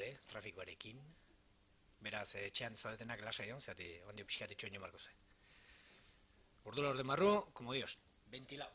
dute, trafikoarekin. Beraz, etxean zaudetenak lasai hon, zehati ondio pixkat itxoin marko ze. Ordura orden marru, como dios, ventilado.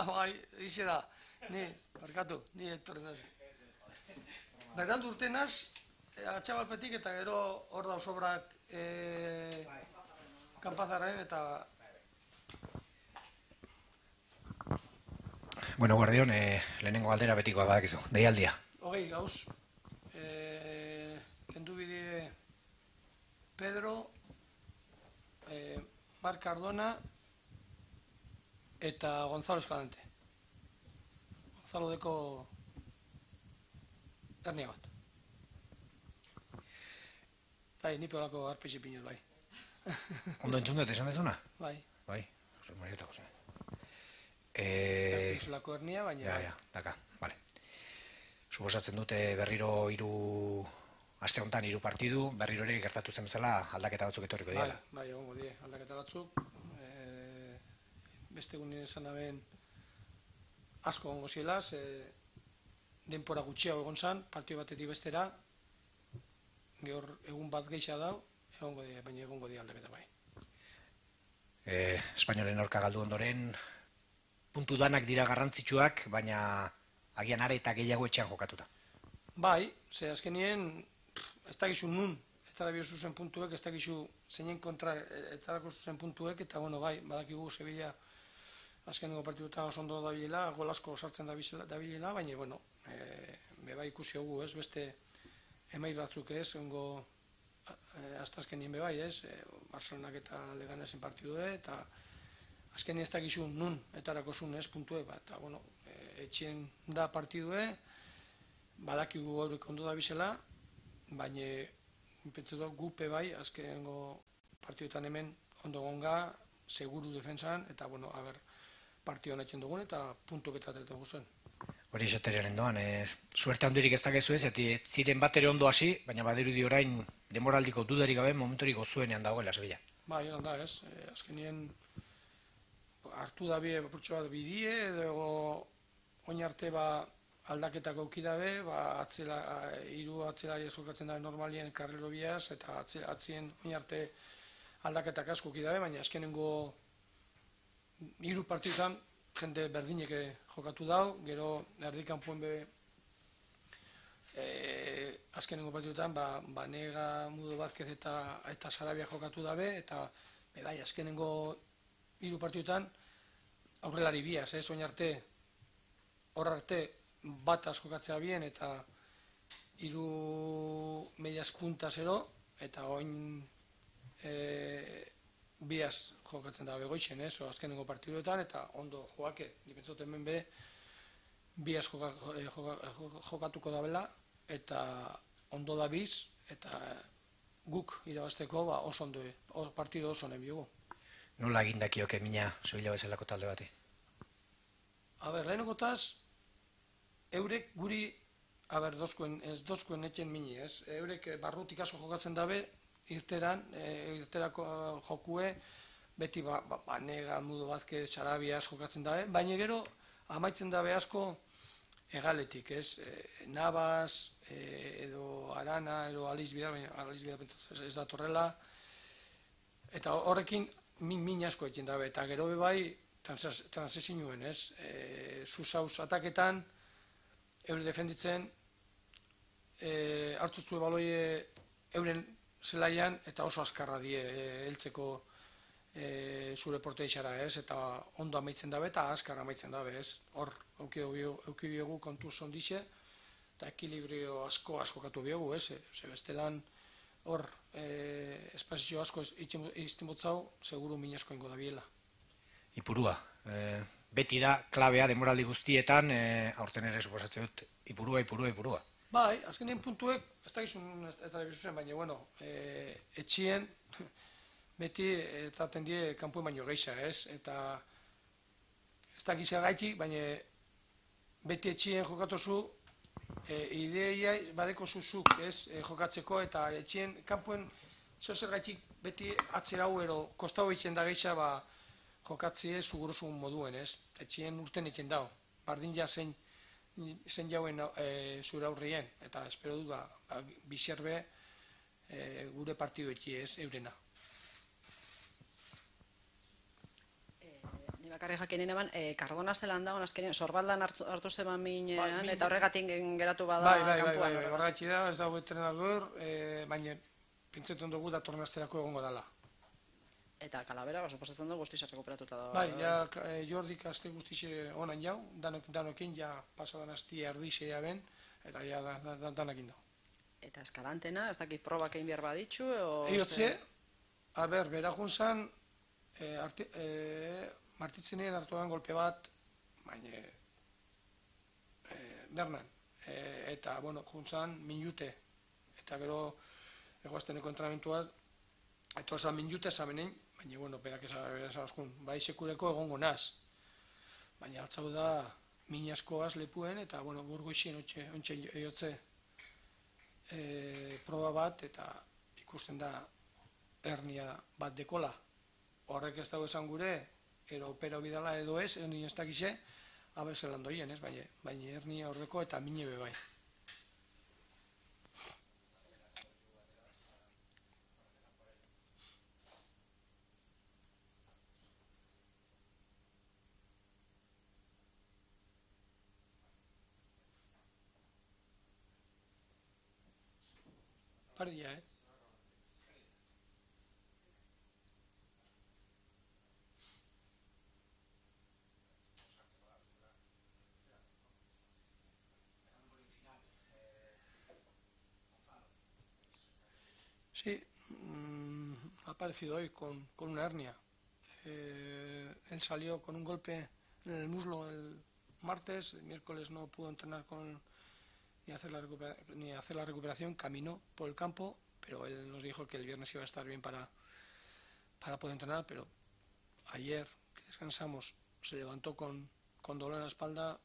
Bai, ixe da, barkatu, ni etorri naz. Berrandu urtenaz, atxabalpetik eta gero hor da sobrak kanpazaren eta... Bueno, guardion, lehenengo galdera betikoa badakizu, deialdia. Hogei gauz, kendu bide Pedro, Marc Cardona eta Gonzalo Escalante. Gonzalo deko hernia bat. Bai, ni peorako arpetxe pinez, bai. Ondo entzun dut esan dezuna? Bai. Bai, marietako zen. Estartu hernia, baina... Ja, daka, bale. Suposatzen dute berriro aste honetan 3 partidu, berriro ere gertatu zen bezala aldaketa batzuk etorriko dira. Bai, egongo die, aldaketa batzuk. Beste egunin esan aben asko egongo ziela, denpora gutxiago egon zan, partio batetik bestera, gehor egun bat geixa dau, baina egongo die aldaketa bai. Espainolen aurka galdu ondoren, puntu danak dira garrantzitsuak, baina agian are eta gehiago etxean jokatuta. Bai, ze azkenien, ez dakizu nun, etarabio zuzen puntuek, ez dakizu zeinen kontra etarako zuzen puntuek, eta bueno, bai, badakigu Sevilla azkenengo partiduetan oso ondo dabilela, gol asko sartzen dabilela, baina, bueno, beba ikusi hogu, ez, beste email batzuk ez, ongo hasta azkenien bebai, ez, Barcelonak eta Leganesin partidue, eta azkenien ez dakizu nun etarako zuen ez puntue, eta, bueno, etxien da partidue, badakigu horrek ondo dabizela, baina, pentsu dut, gupe bai, azkenengo partiduetan hemen ondo gonga, seguru defensan, eta, bueno, partioan etxen dugun, eta puntuak eta dugu zen. Hori esateriaren doan, suerte handirik ez dakezu ez, ziren bat ere ondo hasi, baina badirudi orain demoraldiko dudarik gabe momentorik gozuenean dagoela Sevilla. Bai, hori da ez, azkenien hartu dabie apurtxo bat bidie, edo oin arte aldaketak aukidabe, hiru atzelari ezokatzen da normalien karrero biaz, eta atzien oin arte aldaketak asko aukidabe, baina azkenengo hiru partidutan jende berdinek jokatu dau, gero erdikanpoen be azkenengo partidutan Banega, Mudo Vázquez eta Sarabia jokatu dabe, eta bai, azkenengo hiru partidutan aurrelari biaz, oin arte hor arte bat jokatzea bien eta hiru medias puntas ero, eta oin biaz jokatzen da begoitzen, azkenengo partiduetan, eta ondo joake, dipentzot hemen be biaz jokatuko dabela, eta ondo da biz, eta guk irabazteko oso ondo, partidu oso nahi biogu. Nola egindakioke mina Sevilla bezalako talde bati? Lehenokotaz, eurek guri, ez dozkuen etxen mini, eurek barrutik asko jokatzen dabe, irterako jokue, beti Banega, Mudo Vázquez, Sarabia jokatzen dabe, baina gero amaitzen dabe asko egaletik, Navas, edo Arana, edo Aliz Bidar, baina Aliz Bidar ez da torrela, eta horrekin min asko egin dabe, eta gero bebai transizinuen, Susaus ataketan, eure defenditzen, hartzutzu baloi euren zelaian, eta oso azkarra die heltzeko zure porteixara, eta ondo amaitzen dabe, eta azkar amaitzen dabe, hor eukibiogu kontu zondixe, eta ekilibrio asko katu biogu, ze bestelan hor espazio asko izten botzau, seguru min asko ingo da biela. Ipurua, beti da klabea demoraldi guztietan, aurten ere suposatzen dut, ipurua. Bai, azkenien puntuek, ez da gizun eta bizuzen, baina, bueno, etxien, beti traten die kanpuen baino geixa, eta ez da gizia gaitik, baina beti etxien jokatozu, ideia badeko zuzuk, jokatzeko, eta etxien kanpuen zer gaitik beti atzerau ero kostau egiten da geixa, jokatzie zuguruzun moduen, etxien urten egiten dau, bardin ja zein jauen zure aurrien, eta espero du bizerbe gure partidu eki eurena. Ni bakarri jakinen eman, Cardona zelan dagoen azkenean, sorbaldan hartu zeban minean, eta horregatik geratu bada kanpuan. Bai, horregatik da, ez dago entrenador, baina pentsetan dugu da tornazterako egongo dela. Eta Kalabera, suposatzen dugu guztiz rekuperatuta da. Bai, Jordik azte guztize honan jau, danokin ja pasadan azti erdixe ben, eta ja danakin dau. Eta Eskalantena, ez dakit probak egin behar baditxu? Eotze, bera junzan, martitzenien hartuan golpe bat, baina, bernan, eta, junzan minute, eta gero egoazteneko entrenamentuaz, eta osan minute esamenein, baina, berak esan bai sekureko egongo naz, baina altzau da min askoaz lepuen, eta, burgoixien ontsa eotze proba bat, eta ikusten da hernia bat dekola. Horrek ez dago esan gure, ero opera bidala edo ez dakize, abezelan doien, baina hernia horreko eta mine bebai. Pardia, Sí, ha aparecido hoy con una hernia. Él salió con un golpe en el muslo el martes, el miércoles no pudo entrenar ni hacer la recuperación, caminó por el campo, pero él nos dijo que el viernes iba a estar bien para poder entrenar, pero ayer que descansamos se levantó con dolor en la espalda,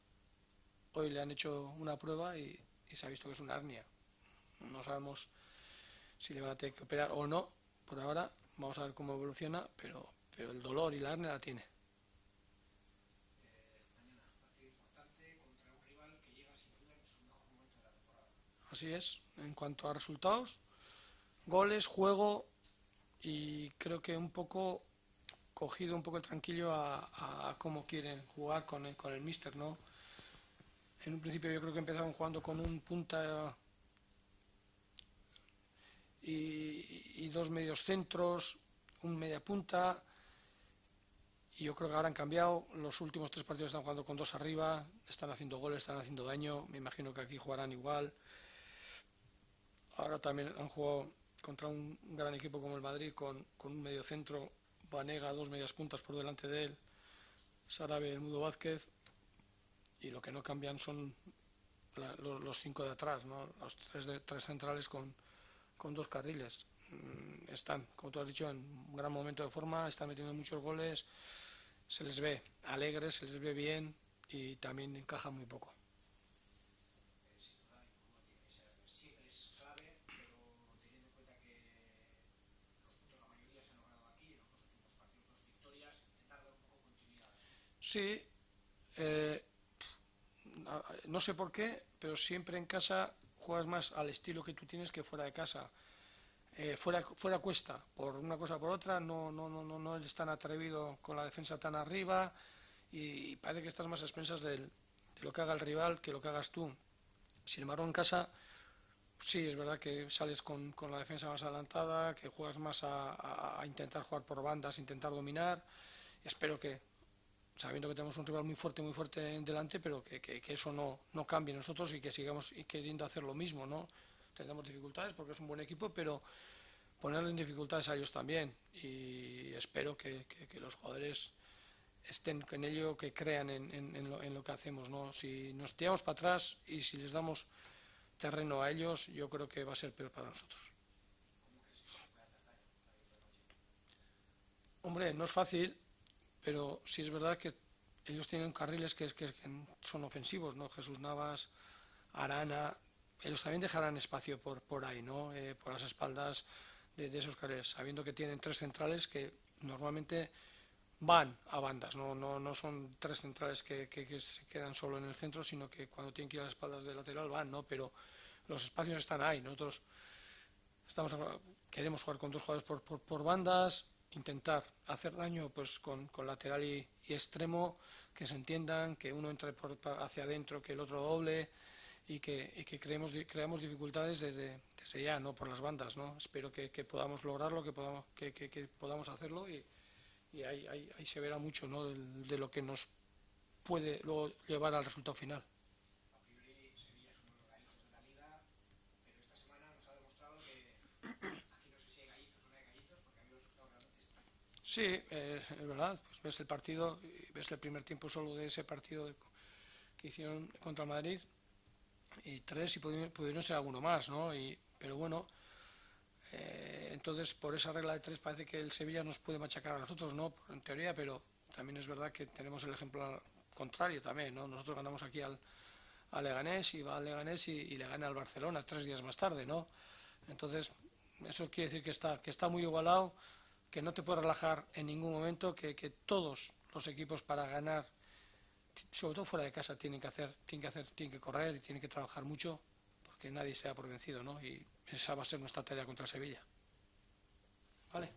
hoy le han hecho una prueba y se ha visto que es una hernia. No sabemos si le van a tener que operar o no, por ahora, vamos a ver cómo evoluciona, pero el dolor y la hernia la tiene. Así es, en cuanto a resultados, goles, juego y creo que un poco cogido un poco el tranquillo a cómo quieren jugar con el míster, ¿no? En un principio yo creo que empezaron jugando con un punta y dos medios centros, un media punta, y yo creo que ahora han cambiado. Los últimos 3 partidos están jugando con 2 arriba, están haciendo goles, están haciendo daño. Me imagino que aquí jugarán igual. Ahora también han jugado contra un gran equipo como el Madrid con un medio centro, Banega, 2 medias puntas por delante de él, Sarabia, el Mudo Vázquez, y lo que no cambian son los 5 de atrás, ¿no? Los 3 centrales con 2 carriles. Están, como tú has dicho, en un gran momento de forma, están metiendo muchos goles, se les ve alegres, se les ve bien y también encajan muy poco. Siempre es clave, pero teniendo en cuenta que los puntos la mayoría se han logrado aquí, en los 2 últimos partidos 2 victorias, intentar dar un poco continuidad. Sí, no sé por qué, pero siempre en casa juegas más al estilo que tú tienes que fuera de casa. Fuera cuesta, por una cosa o por otra, no eres tan atrevido con la defensa tan arriba y parece que estás más a expensas de lo que haga el rival que lo que hagas tú. Sin embargo, en casa sí, es verdad que sales con la defensa más adelantada, que juegas más a intentar jugar por bandas, intentar dominar. Espero que, sabiendo que tenemos un rival muy fuerte en delante, pero que eso no cambie nosotros y que sigamos queriendo hacer lo mismo, ¿no? Tendremos dificultades porque es un buen equipo, pero ponerles en dificultades a ellos también, y espero que los jugadores estén en ello, que crean en lo que hacemos, ¿no? Si nos tiramos para atrás y si les damos terreno a ellos, yo creo que va a ser peor para nosotros. Hombre, no es fácil, pero sí es verdad que ellos tienen carriles que son ofensivos, ¿no? Jesús Navas, Arana, ellos también dejarán espacio por ahí, ¿no? Por las espaldas de esos carriles, sabiendo que tienen 3 centrales que normalmente van a bandas, no son 3 centrales que se quedan solo en el centro, sino que cuando tienen que ir a las espaldas del lateral van, ¿no? Pero los espacios están ahí. Nosotros queremos jugar con 2 jugadores por bandas, intentar hacer daño pues con lateral y extremo, que se entiendan, que uno entre hacia adentro, que el otro doble, y que creamos dificultades desde ya, no por las bandas, ¿no? Espero que podamos lograrlo, que podamos hacerlo, y ahí se verá mucho, ¿no? de lo que nos puede luego llevar al resultado final. A priori, Sevilla es uno de los gallitos de la liga, pero esta semana nos ha demostrado que aquí no sé si hay gallitos o no hay gallitos, porque a mí los resultados realmente extraños. Sí, es verdad, pues ves el partido, ves el primer tiempo solo de ese partido que hicieron contra el Madrid, y 3, y pudieron ser alguno más, ¿no? Pero bueno, entonces por esa regla de 3 parece que el Sevilla nos puede machacar a nosotros, ¿no? En teoría, pero también es verdad que tenemos el ejemplo contrario también, ¿no? Nosotros ganamos aquí al Leganés, y va al Leganés y le gana al Barcelona 3 días más tarde, ¿no? Entonces eso quiere decir que está muy igualado, que no te puedes relajar en ningún momento, que todos los equipos para ganar, sobre todo fuera de casa, tienen que correr y tienen que trabajar mucho, porque nadie se da por vencido, ¿no? Y esa va a ser nuestra tarea contra Sevilla. ¿Vale?